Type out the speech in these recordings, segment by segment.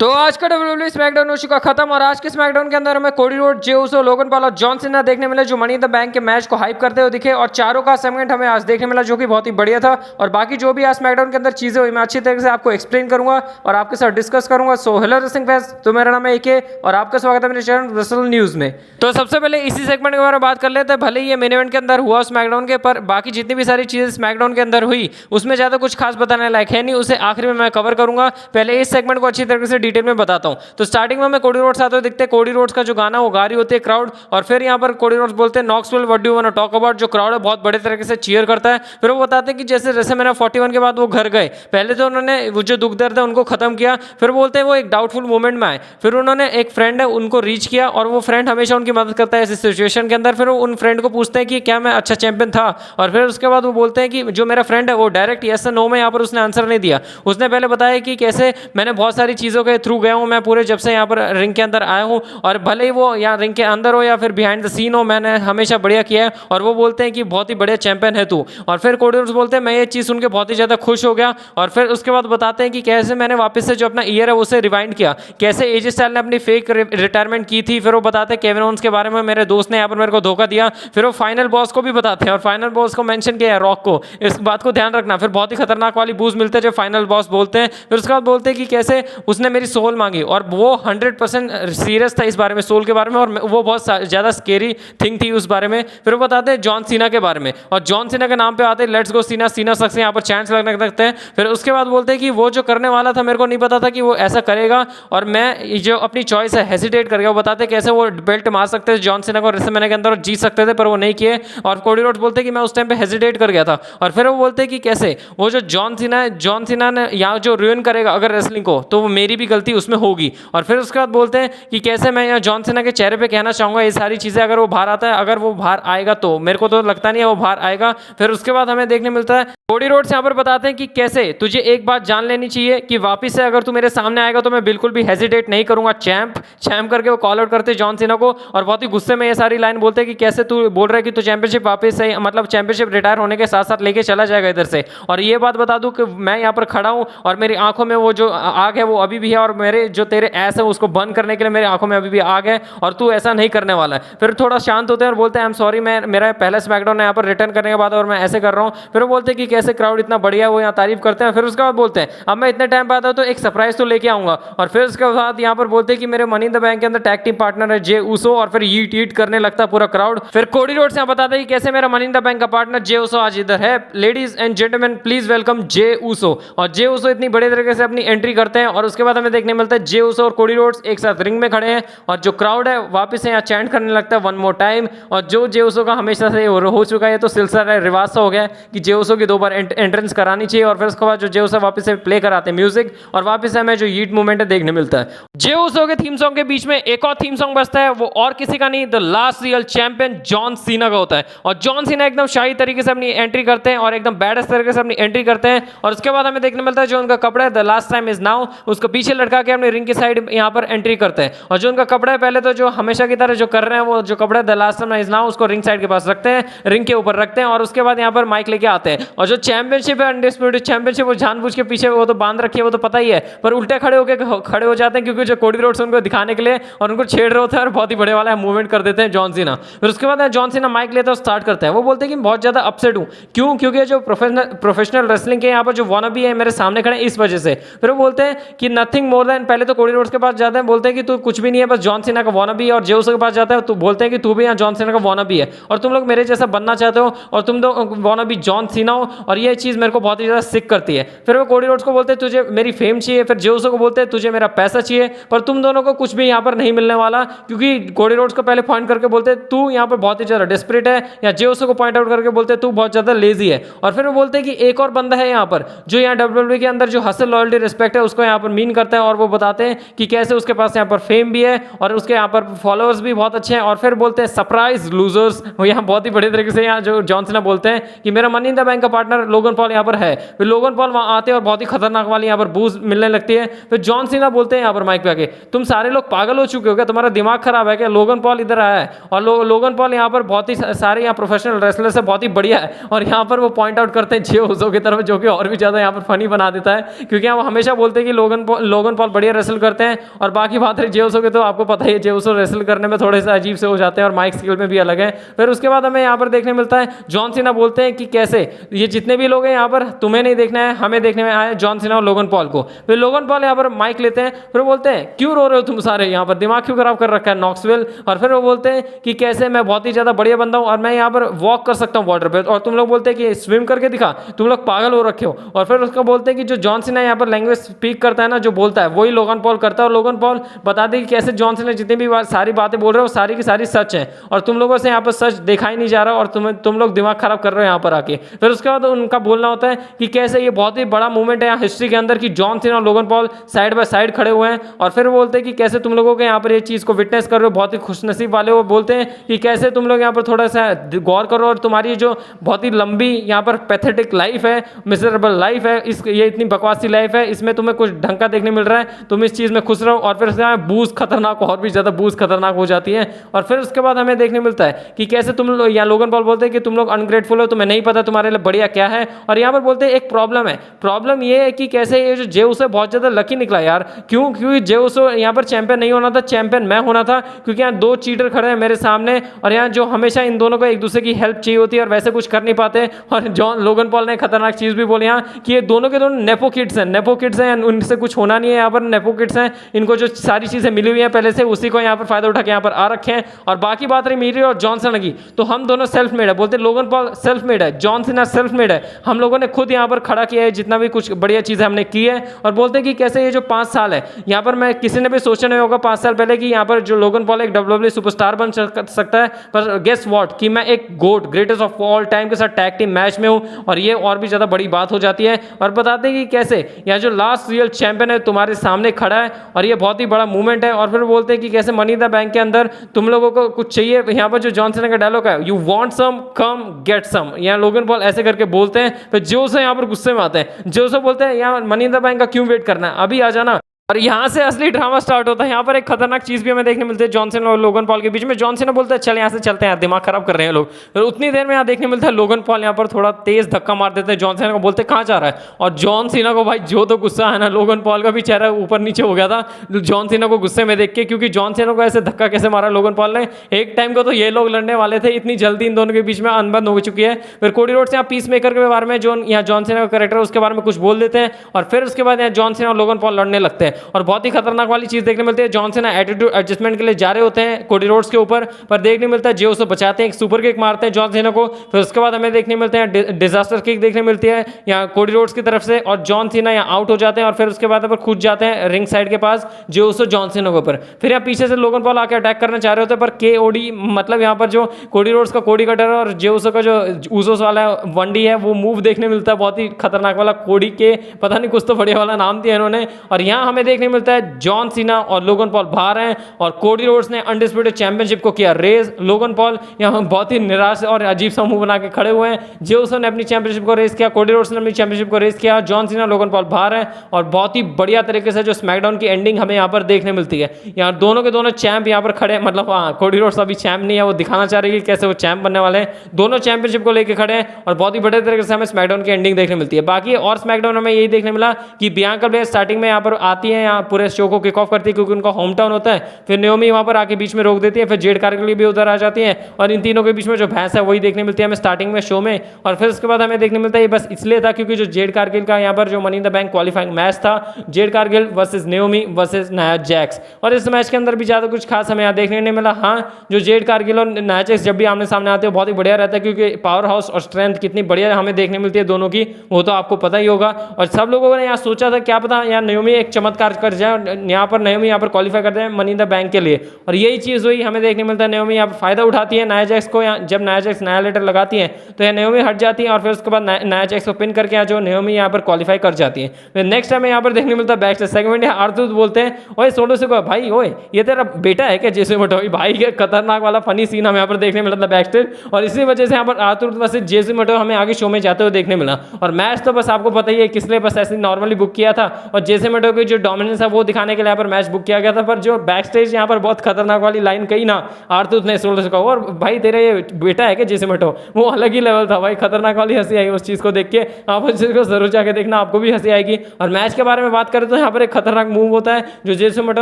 तो आज का WWE स्मैकडाउन हो चुका खत्म और आज के स्मैकडाउन के अंदर हमें कोडी रोड, जे उसो, लोगन पॉल और जॉन सीना देखने मिले जो मनी इन द बैंक के मैच को हाइप करते हुए दिखे और चारों का सेगमेंट हमें आज देखने मिला जो कि बहुत ही बढ़िया था। और बाकी जो भी आज स्मैकडाउन के अंदर चीजें हुई मैं अच्छी तरीके से आपको एक्सप्लेन करूंगा और आपके साथ डिस्कस करूंगा। सो हेलो रेसलिंग फैंस, तो मेरा नाम है एके और आपका स्वागत है मेरे चैनल रेसल न्यूज में। तो सबसे पहले इसी सेगमेंट के बारे में बात कर लेते हैं। भले ही ये मेन इवेंट के अंदर हुआ स्मैकडाउन के, पर बाकी जितनी भी सारी चीजें स्मैकडाउन के अंदर हुई उसमें ज्यादा कुछ खास बताने लायक है नहीं, उसे आखिर में मैं कवर करूंगा। पहले इस सेगमेंट को अच्छी तरीके से डिटेल में बताता हूं। तो स्टार्टिंग में हमें कोडी रोड्स आते हुए दिखते हैं। कोडी रोड्स का जो गाना वो गा रही होती है क्राउड, और फिर यहाँ पर कोडी रोड्स बोलते हैं Knoxville what do you want to talk about, जो क्राउड है बहुत बड़े तरीके से चीयर करता है। फिर वो बताते हैं कि जैसे रेसलमैनिया 41 के बाद वो घर गए, पहले तो उन्होंने वो जो दुख दर्द है उनको खत्म किया, फिर बोलते हैं वो एक डाउटफुल मोमेंट में आए, फिर उन्होंने एक फ्रेंड है उनको रीच किया और वो फ्रेंड हमेशा उनकी मदद करता है इस सिचुएशन के अंदर। फिर वो उन फ्रेंड को पूछते हैं कि क्या मैं अच्छा चैंपियन था, और फिर उसके बाद वो बोलते हैं कि जो मेरा फ्रेंड है वो डायरेक्ट यस नो में यहाँ पर उसने आंसर नहीं दिया। उसने पहले बताया कि कैसे मैंने बहुत सारी चीज़ों के थ्रू गया हूँ मैं पूरे जब से यहाँ पर रिंग के अंदर आया हूँ, और भले ही वो यहाँ रिंग के अंदर हो या फिर बिहाइंड द सीन हो, मैंने हमेशा बढ़िया किया है। और वो बोलते हैं कि बहुत ही बढ़िया चैंपियन है तू। और फिर कोडी रोड्स बोलते हैं मैं ये चीज़ सुन के बहुत ही ज़्यादा खुश हो गया। और फिर उसके बाद बताते हैं कि कैसे मैंने वापस से जो अपना ईयर है उसे रिवाइंड किया, कैसे एजे स्टाइल ने अपनी फेक रिटायरमेंट की थी। फिर वो बताते हैं केविन ओवेंस के बारे में, मेरे दोस्त ने यहाँ पर मेरे को धोखा दिया। फिर वो फाइनल बॉस को भी बताते हैं और फाइनल बॉस को मेंशन किया है रॉक को, इस बात को ध्यान रखना। फिर बहुत ही खतरनाक वाली बूज मिलते हैं जो फाइनल बॉस बोलते हैं। फिर उसके बाद बोलते हैं कि कैसे उसने मेरी सोल मांगी और वो 100% सीरियस था इस बारे में, सोल के बारे में, और वो बहुत ज़्यादा स्केरी थिंग थी उस बारे में। फिर वो बताते हैं जॉन सीना के बारे में, और जॉन सीना के नाम पे आते हैं लेट्स गो सीना, सीना सक्स, यहाँ पर चांस लगने लगते हैं। फिर उसके बाद बोलते हैं कि वो जो करने वाला था मेरे को नहीं पता था कि वो ऐसा करेगा, और मैं जो अपनी चॉइस है हेजिटेट कर गया। वो बताते हैं कैसे वो बेल्ट मार सकते थे जॉन सीना को रेसलमैनिया के अंदर और जीत सकते थे, पर वो नहीं किए। और कोडी रोड्स बोलते हैं कि मैं उस टाइम पे हेजिटेट कर गया था। और फिर वो बोलते हैं कि कैसे वो जो जॉन सीना है, जॉन सीना ने यहाँ जो रुइन करेगा अगर रेसलिंग को, तो वो मेरी भी गलती उसमें होगी। और फिर उसके बाद बोलते हैं कि कैसे मैं यहाँ जॉन सीना के चेहरे पे कहना चाहूँगा ये सारी चीज़ें, अगर वो बाहर आता है, अगर वो बाहर आएगा तो मेरे को तो लगता नहीं है वो बाहर आएगा। फिर उसके बाद हमें देखने मिलता है कोडी रोड्स यहाँ पर बताते हैं कि कैसे तुझे एक बात जान लेनी चाहिए कि वापस से अगर तू मेरे सामने आएगा तो मैं बिल्कुल भी हेजिटेट नहीं करूंगा, चैंप चैंप करके वो कॉल आउट करते जॉन सीना को। और बहुत ही गुस्से में ये सारी लाइन बोलते हैं कि कैसे तू बोल रहा है कि तू चैंपियनशिप वापस से, मतलब चैंपियनशिप रिटायर होने के साथ साथ लेके चला जाएगा इधर से। और ये बात बता दूं कि मैं यहाँ पर खड़ा हूँ और मेरी आंखों में वो जो आग है वो अभी भी है, और मेरे जो तेरे ऐस है उसको बंद करने के लिए मेरी आंखों में अभी भी आग है, और तू ऐसा नहीं करने वाला है। फिर थोड़ा शांत होते हैं और बोलते हैं आई एम सॉरी, मैं मेरा पहला स्मैकडाउन है यहाँ पर रिटर्न करने के बाद और मैं ऐसे कर रहा हूँ। फिर वो बोलते हैं कि कैसे क्राउड इतना बढ़िया, वो यहाँ तारीफ करते हैं। फिर उसके बाद बोलते हैं अब मैं इतने टाइम बाद तो एक सरप्राइज तो लेके आऊंगा। और फिर उसके बाद यहाँ पर बोलते हैं कि मेरे मनी इन द बैंक के अंदर टैग टीम पार्टनर है जे उसो, और फिर ईट ईट करने लगता पूरा क्राउड। फिर कोडी रोड्स यहाँ बताते हैं कि कैसे मेरा मनी इन द बैंक का पार्टनर जे उसो आज इधर है, ladies and gentlemen please welcome Jey Uso. और जे उसो इतनी बड़े तरीके से अपनी एंट्री करते हैं, और उसके बाद हमें देखने मिलता है जे उसो और कोडी रोड्स एक साथ रिंग में खड़े हैं, और जो क्राउड है वापस से यहाँ चैंट करने लगता है वन मोर टाइम। और जो जे उसो का हमेशा से हो चुका है, तो सिलसिला रिवाज सा हो गया कि जे उसो की 2 बार एंट्रेंस करानी चाहिए। और फिर उसके बाद जो जे उसो वापस से प्ले कराते हैं म्यूजिक, और वापस से हमें जो ईट मूवमेंट है देखने मिलता है। जे उसो के थीम सॉन्ग के बीच में एक और थीम सॉन्ग बजता है, वो और किसी का नहीं, the last real champion John Cena का होता है। और जॉन सीना एकदम शाही तरीके से अपनी एंट्री करते हैं और एकदम बैडस तरीके से अपनी एंट्री करते हैं। और उसके बाद हमें देखने मिलता है जो उनका कपड़ा है the last time is now, उसको पीछे लटका के अपने रिंग की साइड यहाँ पर एंट्री करते हैं। और जो उनका कपड़ा है पहले तो जो हमेशा की तरह जो कर रहे हैं, वो जो कपड़ा है the last time is now उसको रिंग साइड के पास रखते हैं, रिंग के ऊपर रखते हैं, और उसके बाद यहाँ पर माइक लेके आते हैं। और जो चैंपियनशिप है अनडिस्प्यूटेड चैंपियनशिप, वो जानबूझ के पीछे वो तो बांध रखी है, वो तो पता ही है, पर उल्टे खड़े हो जाते हैं क्योंकि जो कोडी रोड्स उनको दिखाने के लिए और उनको छेड़ रहे होते हैं, और बहुत ही बड़े वाला मूवमेंट कर देते हैं जॉन सीना। फिर उसके बाद जॉन सीना माइक लेता है और स्टार्ट करता है। वो बोलते हैं कि बहुत ज्यादा अपसेट हूँ, क्यों? क्योंकि जो प्रोफेशनल रेसलिंग के यहाँ पर जो वानाबी है मेरे सामने खड़े इस वजह से। फिर वो बोलते हैं कि नथिंग मोर देन, पहले तो कोडी रोड्स के पास जाते हैं, बोलते हैं कि तू कुछ भी नहीं है, बस जॉन सीना का वानाबी है। और जे उसो के पास जाता है तो बोलते हैं कि तू भी यहाँ जॉन सीना का वानाबी है, और तुम लोग मेरे जैसा बनना चाहते हो, और तुम तो वानाबी जॉन सीना हो, और ये चीज़ मेरे को बहुत ही ज़्यादा सिक करती है। फिर वो कोडी रोड्स को बोलते हैं तुझे मेरी फेम चाहिए, फिर जे उसो को बोलते हैं तुझे मेरा पैसा चाहिए, पर तुम दोनों को कुछ भी यहाँ पर नहीं मिलने वाला, क्योंकि कोडी रोड्स को पहले पॉइंट करके बोलते हैं तू यहाँ पर बहुत ही ज़्यादा डेस्परेट है, या जे उसो को पॉइंट आउट करके बोलते हैं तू बहुत ज़्यादा लेजी है। और फिर वो बोलते हैं कि एक और बंदा है यहाँ पर जो यहाँ WWE के अंदर जो हसल लॉयल्टी रिस्पेक्ट है उसको यहाँ पर मीन करता है, और वो बताते हैं कि कैसे उसके पास यहाँ पर फेम भी है और उसके यहाँ पर फॉलोअर्स भी बहुत अच्छे हैं। और फिर बोलते हैं सरप्राइज लूजर्स, वो यहाँ बहुत ही बड़े तरीके से यहाँ जो जॉन सीना बोलते हैं कि मेरा मनी इन द बैंक का पार्टनर पार्टनर लोगन पॉल यहाँ पर है। फिर लोगन पॉल वहाँ आते हैं और बहुत ही खतरनाक वाली यहाँ पर बूस्ट मिलने लगती है। फिर जॉन सीना बोलते हैं यहाँ पर माइक पे आके, तुम सारे लोग पागल हो चुके हो क्या, तुम्हारा दिमाग खराब है क्या, लोगन पॉल इधर आया है। और लोगन पॉल यहाँ पर बहुत ही सारे यहाँ प्रोफेशनल रेसलर से बहुत ही बढ़िया है। और यहाँ पर वो पॉइंट आउट करते हैं जे उसो की तरफ, जो कि और भी ज़्यादा यहाँ पर फनी बना देता है, क्योंकि वो हमेशा बोलते हैं कि लोगन पॉल बढ़िया रेसल करते हैं। और बाकी बात रही जे उसो की, तो आपको पता ही है जे उसो रेसल करने में थोड़े से अजीब से हो जाते हैं और माइक स्किल में भी अलग है। फिर उसके बाद हमें यहाँ पर देखने मिलता है जॉन सीना बोलते हैं कि कैसे ये जितने भी लोग हैं यहाँ पर तुम्हें नहीं देखना है, हमें देखने में आए जॉन सीना और लोगन पॉल को। फिर लोगन पॉल यहाँ पर माइक लेते हैं, फिर बोलते हैं क्यों रो रहे हो तुम सारे, यहाँ पर दिमाग क्यों खराब कर रखा है नॉक्सविल। और फिर वो बोलते हैं कि कैसे मैं बहुत ही ज़्यादा बढ़िया बंदा हूँ और मैं यहाँ पर वॉक कर सकता हूँ वाटर पे, और तुम लोग बोलते हैं कि स्विम करके दिखा, तुम लोग पागल हो रखे हो। और फिर उसका बोलते हैं कि जो जॉन सीना यहाँ पर लैंग्वेज स्पीक करता है ना, जो बोलता है वही लोगन पॉल करता है। और लोगन पॉल बताते हैं कि कैसे जॉन सीना जितनी भी सारी बातें बोल रहे हो सारी की सारी सच है, और तुम लोगों से यहाँ पर सच दिखा ही नहीं जा रहा, और तुम लोग दिमाग खराब कर रहे हो यहाँ पर आके। फिर उसके बाद उनका बोलना होता है कि कैसे ये बहुत ही बड़ा मूवमेंट है यहाँ हिस्ट्री के अंदर कि जॉन सीना और Logan Paul side by side खड़े हुए हैं। और फिर वो बोलते हैं कि कैसे तुम लोगों के यहाँ पर ये चीज़ को विटनेस कर रहे हो, बहुत ही खुशनसीब वाले। वो बोलते हैं कि कैसे तुम लोग यहाँ पर थोड़ा सा गौर करो, और तुम्हारी जो बहुत ही लंबी यहाँ पर पैथेटिक लाइफ है, मिजरेबल लाइफ है, ये इतनी बकवासी लाइफ है, इसमें तुम्हें कुछ ढंग का देखने मिल रहा है, तुम इस चीज़ में खुश रहो। और फिर उसके बूज खतरनाक, और भी ज़्यादा बूज खतरनाक हो जाती है। और फिर उसके बाद हमें देखने मिलता है कि कैसे तुम लोग, या लोगन पॉल बोलते हैं कि तुम लोग अनग्रेटफुल हो, तुम्हें नहीं पता तुम्हारे लिए बढ़िया क्या है। और यहाँ पर बोलते हैं एक प्रॉब्लम है, प्रॉब्लम ये है कि कैसे ये जो जे उसो बहुत ज़्यादा लकी निकला यार। क्योंकि जे उसो यहाँ पर चैंपियन नहीं होना था, चैंपियन मैं होना था, क्योंकि यहाँ दो चीटर खड़े हैं मेरे सामने, और यहाँ जो हमेशा इन दोनों को एक दूसरे की हेल्प चाहिए होती है और वैसे कुछ कर नहीं पाते। और लोगन पॉल ने खतरनाक चीज़ भी बोली यहाँ कि ये दोनों के दोनों नेपो किड्स हैं, नेपो किड्स हैं, उनसे कुछ होना नहीं है, यहाँ पर नेपो किड्स हैं, इनको जो सारी चीज़ें मिली हुई हैं पहले से उसी को यहाँ पर फायदा उठा के यहाँ पर आ रखे हैं। और बाकी बात रही मेरी और जॉन सीना की, तो हम दोनों सेल्फ मेड है। बोलते लोगन पॉल सेल्फ मेड है, जॉन सीना सेल्फ मेड है, हम लोगों ने खुद यहाँ पर खड़ा किया है जितना भी कुछ बढ़िया चीज़ें हमने की है। और बोलते हैं कि कैसे ये जो 5 साल है यहाँ पर, मैं किसी ने भी सोचा नहीं होगा 5 साल पहले कि यहाँ पर जो लोगन पॉल एक WWE सुपरस्टार बन सकता है। पर गेस व्हाट कि मैं एक गोट, ग्रेटेस्ट ऑफ ऑल टाइम के साथ टैग टीम मैच में हूँ, और ये और भी ज़्यादा बड़ी बात हो जाती है। और बताते हैं कि कैसे यहाँ जो लास्ट रियल चैंपियन है तुम्हारे सामने खड़ा है, और ये बहुत ही बड़ा मूवमेंट है। और फिर बोलते हैं कि कैसे मनी द बैंक के अंदर तुम लोगों को कुछ चाहिए, यहाँ पर जो जॉन सीना का डायलॉग है, you want some come get some, यहाँ लोगन पॉल ऐसे करके बोलते हैं। फिर जो से यहाँ पर गुस्से में आते हैं, जो से बोलते हैं यहाँ मनी द बैंक का क्यों वेट करना है, अभी आ जाना। और यहाँ से असली ड्रामा स्टार्ट होता है। यहाँ पर एक खतरनाक चीज़ भी हमें देखने मिलती है जॉन सीना और लोगन पॉल के बीच में। जॉन सीना बोलता है चल यहाँ से चलते हैं यार, दिमाग खराब कर रहे हैं लोग। फिर उतनी देर में यहाँ देखने मिलता है लोगन पॉल यहाँ पर थोड़ा तेज धक्का मार देते हैं जॉन सीना को, बोलते कहाँ जा रहा है। और जॉन सीना को भाई जो तो गुस्सा है ना, लोगन पॉल का भी चेहरा ऊपर नीचे हो गया था जॉन सीना को गुस्से में देख के, क्योंकि जॉन सीना को ऐसे धक्का कैसे मारा लोगन पॉल ने। एक टाइम को तो ये लोग लड़ने वाले थे, इतनी जल्दी इन दोनों के बीच में अनबन हो चुकी है। फिर कोडी रोड्स यहाँ पीस मेकर के बारे में, जो यहाँ जॉन सीना का कैरेक्टर उसके बारे में कुछ बोल देते हैं, और फिर उसके बाद यहाँ जॉन सीना और लोगन पॉल लड़ने लगते हैं। और बहुत ही खतरनाक वाली चीज देखने मिलती है, जॉन सीना एटीट्यूड एडजस्टमेंट के लिए जा रहे होते हैं कोडी रोड्स के ऊपर, पर देखने मिलता है जे उसो बचाते हैं, एक सुपर किक मारते हैं जॉन सीना को। फिर उसके बाद हमें देखने मिलते हैं डिजास्टर किक देखने मिलती है यहाँ कोडी रोड्स की तरफ से, और जॉन सीना यहाँ आउट हो जाते हैं। और फिर उसके बाद कूद जाते हैं रिंग साइड के पास जे उसो जॉन सीना के ऊपर। फिर यहाँ पीछे से लोगन पॉल आके अटैक करना चाह रहे होते हैं, पर KOD मतलब यहाँ पर जो कोडी रोड्स का कोडी कटर और जे उसो का जो उजोस वाला वंडी है वो मूव देखने मिलता है, बहुत ही खतरनाक वाला, कोडी के पता नहीं कुछ तो बढ़िया वाला नाम दिया इन्होंने। और यहाँ हमें देखने मिलता है जॉन सीना और लोगन पॉल बाहर हैं, और कोडी रोड्स ने अनडिस्प्यूटेड चैंपियनशिप को किया रेज। लोगन पॉल यहाँ बहुत ही निराश और अजीब सा मुंह बना के खड़े हुए हैं। जे उसो ने अपनी चैंपियनशिप को रेस किया, कोडी रोड्स ने अपनी चैंपियनशिप को रेस किया, जॉन सीना लोगन पॉल बाहर हैं। और बहुत ही बढ़िया तरीके से जो स्मैकडाउन की एंडिंग हमें यहाँ पर देखने मिलती है, यहाँ दोनों के दोनों चैंप यहाँ पर खड़े, मतलब हाँ कोडी रोड्स अभी चैंप नहीं है, वो दिखाना चाह रही है कैसे वो चैंप बनने वाले हैं, दोनों चैंपियनशिप को लेकर खड़े हैं। और बहुत ही बड़े तरीके से हमें स्मैकडाउन की एंडिंग देखने मिलती है। बाकी और स्मैकडाउन में यही देखने मिला कि बियांका ब्लेयर स्टार्टिंग में यहाँ पर आती है, यहाँ पूरे शो को किक ऑफ करती है, क्योंकि उनका होम टाउन होता है। फिर न्योमी वहां पर आके बीच में रोक देती है, फिर जेड कारगिल भी उधर आ जाती है, और इन तीनों के बीच में जो भैंस है वही देखने मिलती है हमें स्टार्टिंग में शो में। और फिर उसके बाद हमें देखने मिलता है, ये बस इसलिए था क्योंकि जो जेड कारगिल का यहाँ पर जो money in the bank qualifying match था, Jade Cargill versus Naomi versus Nia Jax, और इस मैच के अंदर भी ज़्यादा कुछ खास हमें यहाँ देखने नहीं मिला। हाँ, जो जेड कारगिल और नाया जैक्स जब भी आमने सामने आते हैं बहुत ही बढ़िया रहता है, क्योंकि पावर हाउस और स्ट्रेंथ कितनी बढ़िया हमें देखने मिलती है दोनों की, वो तो आपको पता ही होगा। और सब लोगों ने यहाँ सोचा था क्या पता यहाँ न्योमी एक चमत्कार चमत्कार कर जाए, यहाँ पर नाओमी यहाँ पर क्वालिफाई करते हैं मनी इन द बैंक के लिए। और यही चीज़ हुई, हमें देखने मिलता है नाओमी यहाँ पर फायदा उठाती है नाया जैक्स को। जब नाया जैक्स नया लेटर लगाती है तो यह नाओमी हट जाती है और फिर उसके बाद नाया जैक्स को पिन करके जो नाओमी यहाँ पर क्वालिफाई कर जाती है। फिर नेक्स्ट हमें यहाँ पर देखने मिलता है बैक स्टेज सेगमेंट। आरतूत बोलते हैं, ओए सोलो से भाई, ओए ये तेरा बेटा है क्या जेसी मोटो? भाई के खतरनाक वाला फनी सीन हमें यहाँ पर देखने मिला था बैक स्टेज, और इसी वजह से यहाँ पर आरतूत वर्सेस जेसी मोटो हमें आगे शो में जाते हुए देखने मिला। और मैच तो बस आपको पता ही है किस लिए बस ऐसे नॉर्मली बुक किया था, और जेसी मोटो की जो डोमिनेंस है वो दिखाने के लिए यहाँ पर मैच बुक किया गया था। पर जो बैक स्टेज यहाँ पर बहुत खतरनाक वाली लाइन कही ना आरतूत ने सोलो से कहा, और भाई तेरा ये बेटा है क्या जेसी मोटो? वो अलग ही लेवल था भाई, खतरनाक वाली हंसी आई उस चीज़ को देख के। आप उस चीज़ को जरूर जाके देखना, आपको भी हंसी आएगी। और मैच के बारे में बात करें तो यहाँ पर एक खतरनाक मूव होता है जो जेसी मोटो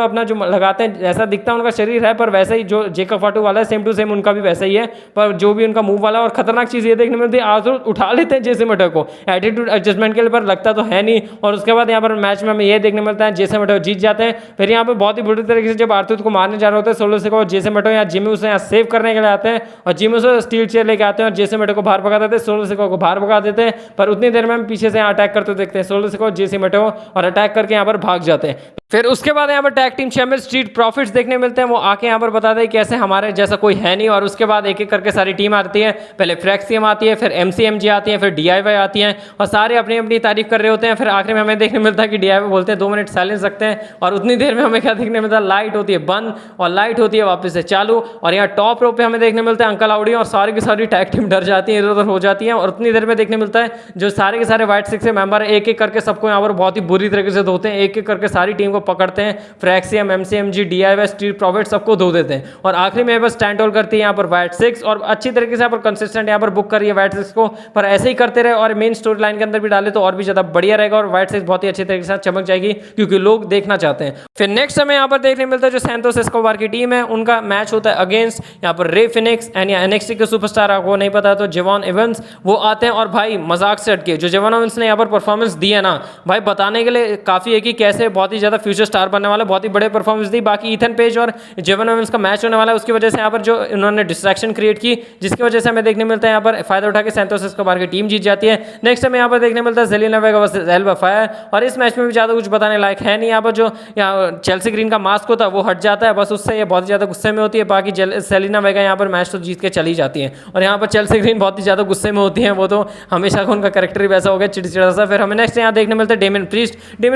अपना जो लगाते हैं, ऐसा दिखता है उनका शरीर है पर वैसा ही जो जेकब फाटू वाला है सेम टू सेम उनका भी वैसा ही है, पर जो भी उनका मूव वाला। और खतरनाक चीज़ ये देखने में मिलती है आरतूत उठा लेते हैं जेसी मोटो को एटीट्यूड एडजस्टमेंट के लिए, पर लगता तो है नहीं। और उसके बाद यहाँ पर मैच में हमें ये देखने मिलता है जेसी मोटो जीत जाते हैं। फिर यहाँ पर बहुत ही बुरी तरीके से जब आरतूत को मारने जा रहे होते हैं सोलो से को, जेसी मोटो यहाँ जिमी उसे यहाँ सेव करने के लिए आते हैं और जिमी उसे स्टील चेयर लेके आते हैं और जेसी मोटो को बाहर भगा देते हैं, सोलो से को बाहर भगा देते हैं। पर उतनी देर में हम पीछे से यहाँ अटैक करते देखते हैं सोलो से को जेसी मोटो, और अटैक करके यहाँ पर भाग जाते हैं। फिर उसके बाद यहाँ पर tag team champion street profits देखने मिलते हैं, वो आके यहाँ पर बताते हैं कैसे हमारे जैसा कोई है नहीं। और उसके बाद एक एक करके सारी टीम आती है, पहले फ्रैक्सियम आती है, फिर MCMG आती है, फिर DIY आती हैं, और सारे अपनी अपनी तारीफ कर रहे होते हैं। फिर आखिर में हमें देखने मिलता है कि DIY बोलते हैं 2 मिनट साइलेंस रखते हैं, और उतनी देर में हमें क्या देखने मिलता है, लाइट होती है बंद और लाइट होती है वापस से चालू। और यहाँ टॉप रो पे हमें देखने मिलता है अंकल आउडी, और सारी की सारी टैग टीम डर जाती है, इधर उधर हो जाती है। और उतनी देर में देखने मिलता है जो सारे के सारे व्हाइट सिक्स के मेंबर एक एक करके सबको यहाँ पर बहुत ही बुरी तरीके से धोते हैं, एक एक करके सारी टीम को पकड़ते हैं, फ्रैक्सियम MCMG DIY स्ट्रीट प्रॉफिट सबको धो देते हैं। और आखिरी में बस स्टैंड होल्ड करती है यहाँ पर व्हाइट सिक्स, और अच्छी तरीके से यहाँ पर कंसिस्टेंट यहाँ पर बुक कर रही है व्हाइट सिक्स को। पर ऐसे ही करते रहे और मेन स्टोरी लाइन के अंदर भी डाले तो और भी ज़्यादा बढ़िया रहेगा, और व्हाइट सिक्स बहुत ही अच्छी तरीके से चमक जाएगी क्योंकि लोग देखना चाहते हैं। फिर नेक्स्ट हमें यहाँ पर देखने मिलता है जो सैंतोस एस्कोबार की टीम है उनका मैच होता है अगेंस्ट यहाँ पर रे फिनिक्स एंड NXT के सुपरस्टार, आपको नहीं पता तो जेवॉन एवंस वो आते हैं। और भाई मजाक से हटके जो जेवॉन एवंस ने यहाँ पर परफॉर्मेंस दी है ना भाई, बताने के लिए काफ़ी है कि कैसे बहुत ही ज़्यादा फ्यूचर स्टार बनने वाला, बहुत ही बड़े परफॉर्मेंस दी। बाकी ईथन पेज और जेवन एवंस का मैच होने वाला है, उसकी वजह से यहाँ पर जो इन्होंने डिस्ट्रैक्शन क्रिएट की जिसकी वजह से हमें देखने मिलता है यहाँ पर फायदा उठा के सैंतोस एस्कोबार की टीम जीत जाती है। नेक्स्ट हमें यहाँ पर देखने मिलता है जेलिना वेगा वर्सेस एल्बा फायर, और इस मैच में भी ज़्यादा कुछ बताने लायक है नहीं। यहाँ पर जो यहाँ चेल्सी ग्रीन का मास्क होता है वो हट जाता है, बस उससे ये बहुत ज़्यादा गुस्से में होती है। बाकी सेलिना वेगा यहाँ पर मैच तो जीत के चली जाती है, और यहाँ पर चेल्सी ग्रीन बहुत ही ज़्यादा गुस्से में होती है, वो तो हमेशा उनका कैरेक्टर ही वैसा हो गया चिड़चिड़ा सा। फिर हमें नेक्स्ट यहाँ देखने मिलता है डेमियन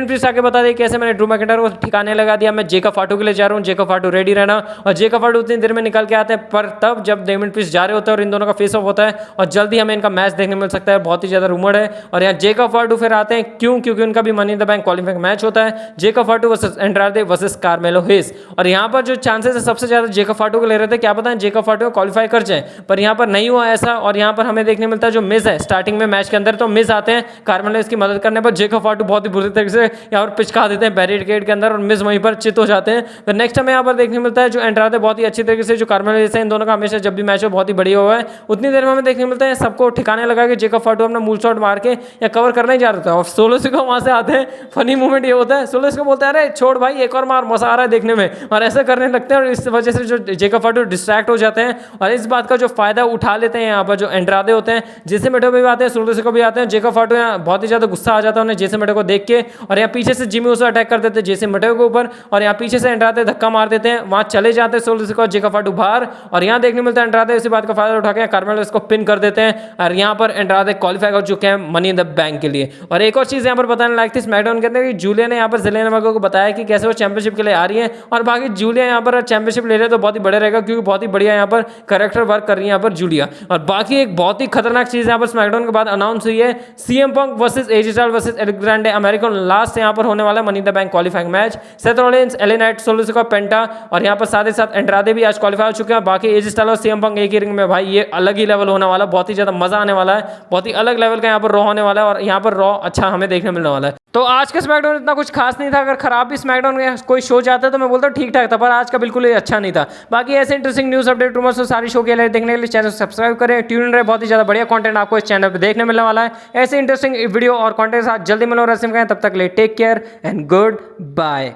प्रीस्ट आके बता दे कैसे मैंने ड्रू मैकिंटायर को ठिकाने लगा दिया, मैं जेकब फाटू के लिए जा रहा हूँ, जेकब फाटू रेडी रहना। और जेकब फाटू उतनी देर में निकल के आते हैं, पर तब जब डेमियन प्रीस्ट जा रहे होते हैं और इन दोनों का फेस ऑफ होता है, और जल्दी हमें इनका मैच देखने मिल सकता है, बहुत ही ज़्यादा रूमर्ड है। और यहाँ जेकब फाटू फिर आते हैं, क्यों? क्योंकि उनका भी money in the bank qualifying match होता है, Jacob Fatu versus Andrade versus Carmelo Hayes. और यहाँ पर जो चांसेस है सबसे ज़्यादा जेकब फाटू को ले रहे थे, क्या पता है जेकब फाटू को क्वालिफाई कर जाए, पर यहाँ पर नहीं हुआ ऐसा। और यहाँ पर हमें देखने मिलता है जो मिस है स्टार्टिंग में मैच के अंदर, तो मिस आते हैं कार्मेलो इसकी मदद करने पर, जेकब फाटू बहुत ही बुरी तरीके से यहाँ पर पिचका देते हैं बैरिकेड के अंदर, और मिस वहीं पर चित हो जाते हैं। फिर नेक्स्ट हमें यहाँ पर देखने मिलता है जो एंड्राडे बहुत ही अच्छी तरीके से जो कार्मेलो जैसे इन दोनों का हमेशा जब भी मैच हो बहुत ही बढ़िया हुआ है, उतनी देर में हमें देखने मिलता है सबको ठिकाने लगा के जेकब फाटू अपना मूल शॉट मार के या कवर करना ही जा रहा था, और सोलो सिको वहाँ से आते हैं। फनी मोमेंट ये होता है, सोलो सिको बोलता है अरे छोड़ भाई एक और मार, मजा आ रहा है देखने में, और ऐसा करने लगते हैं, और इस वजह से जो जेकब फाटू डिस्ट्रैक्ट हो जाते हैं, और इस बात का जो फायदा उठा लेते हैं यहाँ पर जो एंड्राडे होते हैं, जैसे मेटो भी आते हैं, सोलो सिको भी आते हैं। जेकब फाटू यहाँ बहुत ही ज़्यादा गुस्सा आ जाता है उन्हें जैसे मेटो को देख के, और यहाँ पीछे से जिमी उसे अटैक कर देते हैं जैसे मेटो के ऊपर, और यहाँ पीछे से एंड्राडे धक्का मार देते हैं, वहाँ चले जाते हैं सोलो सिको और जेकब फाटू बाहर। और यहाँ देखने मिलता है एंड्राडे इसी बात का फायदा उठा के कार्मेलो इसको पिन कर देते हैं, और यहाँ पर एंड्राडे क्वालिफाई हो चुके हैं मनी इन द बैंक के लिए। और एक और चीज़ यहाँ पर बताने लायक थी स्मैकडाउन के अंदर कि जूलिया ने यहाँ पर जेलेना वेगा को बताया कि कैसे वो चैंपियनशिप के लिए आ रही है, और बाकी जूलिया यहाँ पर चैंपियनशिप ले रहे तो बहुत ही बड़े रहेगा, क्योंकि बहुत ही बढ़िया यहाँ पर कैरेक्टर वर्क कर रही है यहाँ पर जूलिया। और बाकी एक बहुत ही खतरनाक चीज़ यहाँ पर स्मैकडाउन के बाद अनाउंस हुई है, CM Punk versus AJ Styles versus Eric Grande American last यहाँ पर होने वाला money in the bank qualifying match. Seth Rollins, LA Knight, Solo Sikoa, Penta, और यहाँ पर साथ ही साथ एंड्राडे भी आज क्वालिफाई हो चुके हैं। बाकी एजी स्टाइल्स और CM पंक एक ही रिंग में, भाई ये अलग ही लेवल होने वाला, बहुत ही ज़्यादा मजा आने वाला है, बहुत ही अलग लेवल का यहाँ पर रॉ होने वाला है, और यहाँ पर रॉ अच्छा हमें देखने मिलने वाला है। तो आज का स्मैकडाउन इतना कुछ खास नहीं था, अगर खराब भी स्मैकडाउन में कोई शो जाता है तो मैं बोलता हूँ ठीक ठाक था, पर आज का बिल्कुल ही अच्छा नहीं था। बाकी ऐसे इंटरेस्टिंग न्यूज़ अपडेट रूमर्स तो सारी शो के लिए देखने के लिए चैनल सब्सक्राइब करें, ट्यून रहे, बहुत ही ज़्यादा बढ़िया कंटेंट आपको इस चैनल पर देखने मिलने वाला है। ऐसे इंटरेस्टिंग वीडियो और कंटेंट के साथ जल्दी मिलो रसीम करें, तब तक ले take care and good bye.